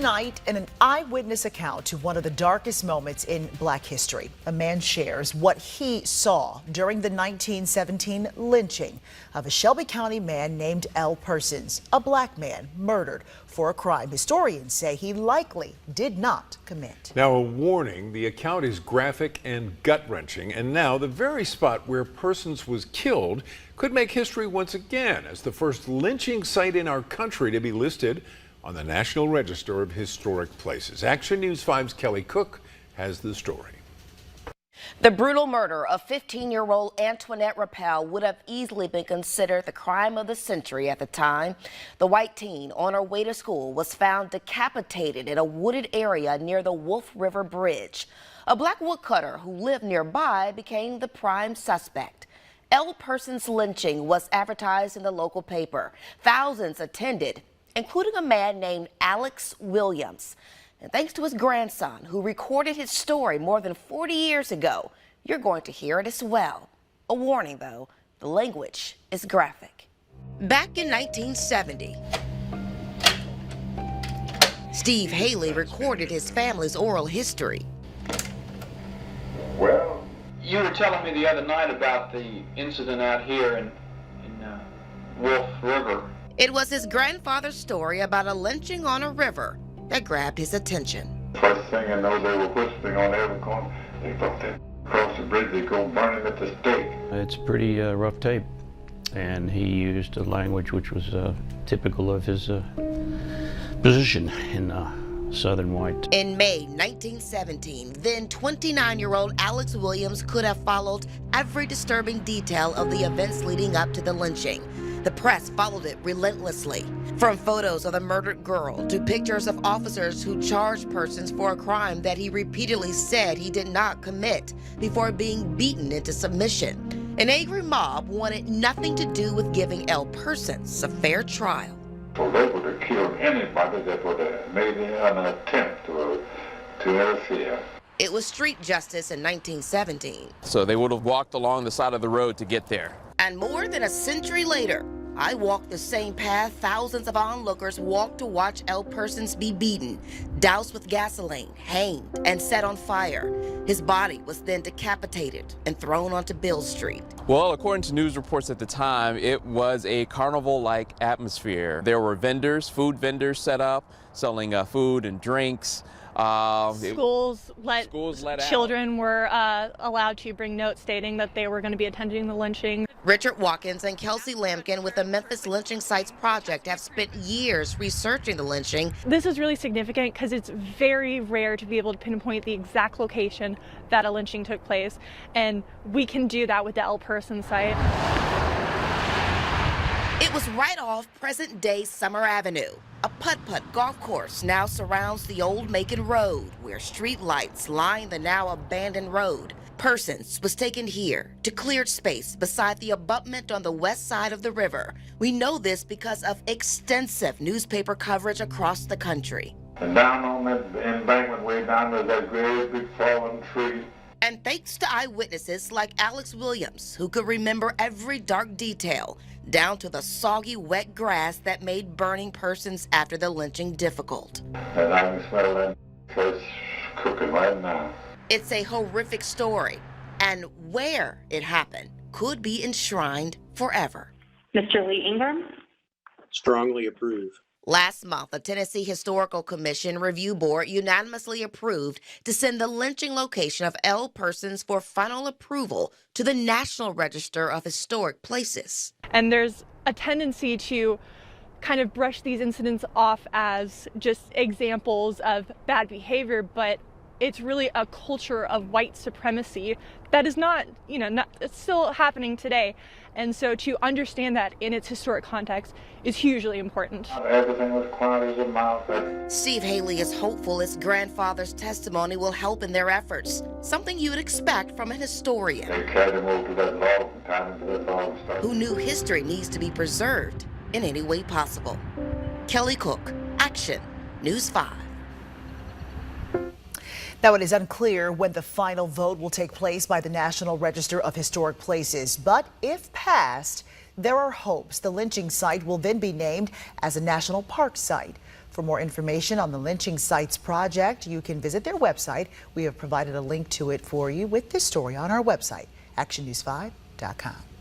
Tonight, in an eyewitness account to one of the darkest moments in Black history, a man shares what he saw during the 1917 lynching of a Shelby County man named Ell Persons, a black man murdered for a crime historians say he likely did not commit. Now, a warning, the account is graphic and gut-wrenching, and now the very spot where Persons was killed could make history once again as the first lynching site in our country to be listed on the National Register of Historic Places. Action News 5's Kelly Cook has the story. The brutal murder of 15-year-old Antoinette Rappel would have easily been considered the crime of the century at the time. The white teen on her way to school was found decapitated in a wooded area near the Wolf River Bridge. A black woodcutter who lived nearby became the prime suspect. Ell Persons' lynching was advertised in the local paper. Thousands attended, including a man named Alex Williams. And thanks to his grandson, who recorded his story more than 40 years ago, you're going to hear it as well. A warning, though, the language is graphic. Back in 1970, Steve Haley recorded his family's oral history. Well, you were telling me the other night about the incident out here in Wolf River. It was his grandfather's story about a lynching on a river that grabbed his attention. First thing I know, they were whispering on every corner. They thought they'd cross the bridge, they'd go burn him at the stake. It's pretty rough tape, and he used a language which was typical of his position in Southern white. In May 1917, then 29-year-old Alex Williams could have followed every disturbing detail of the events leading up to the lynching. The press followed it relentlessly. From photos of the murdered girl to pictures of officers who charged Persons for a crime that he repeatedly said he did not commit before being beaten into submission. An angry mob wanted nothing to do with giving Ell Persons a fair trial. So they would have killed anybody that would have made an attempt to interfere. It was street justice in 1917. So they would have walked along the side of the road to get there. And more than a century later, I walked the same path thousands of onlookers walked to watch Ell Persons be beaten, doused with gasoline, hanged, and set on fire. His body was then decapitated and thrown onto Bill Street. Well, according to news reports at the time, it was a carnival-like atmosphere. There were vendors, food vendors set up, selling food and drinks. Schools let children were allowed to bring notes stating that they were going to be attending the lynching. Richard Watkins and Kelsey Lampkin with the Memphis Lynching Sites Project have spent years researching the lynching. This is really significant because it's very rare to be able to pinpoint the exact location that a lynching took place, and we can do that with the Ell Persons site. It was right off present-day Summer Avenue. A putt-putt golf course now surrounds the old Macon Road, where street lights line the now abandoned road. Persons was taken here to cleared space beside the abutment on the west side of the river. We know this because of extensive newspaper coverage across the country. And down on that embankment way down there's that great big fallen tree. And thanks to eyewitnesses like Alex Williams, who could remember every dark detail, down to the soggy, wet grass that made burning Persons after the lynching difficult. And I can smell that fish cooking right now. It's a horrific story, and where it happened could be enshrined forever. Mr. Lee Ingram? Strongly approve. Last month, the Tennessee Historical Commission Review Board unanimously approved to send the lynching location of Ell Persons for final approval to the National Register of Historic Places. And there's a tendency to kind of brush these incidents off as just examples of bad behavior, but it's really a culture of white supremacy that is not, it's still happening today. And so to understand that in its historic context is hugely important. Everything was quiet as a mouse. Steve Haley is hopeful his grandfather's testimony will help in their efforts, something you would expect from a historian. They carried him over to that log and tied him to that log and who knew history needs to be preserved in any way possible. Kelly Cook, Action News 5. Now, it is unclear when the final vote will take place by the National Register of Historic Places, but if passed, there are hopes the lynching site will then be named as a national park site. For more information on the Lynching Sites Project, you can visit their website. We have provided a link to it for you with this story on our website, actionnews5.com.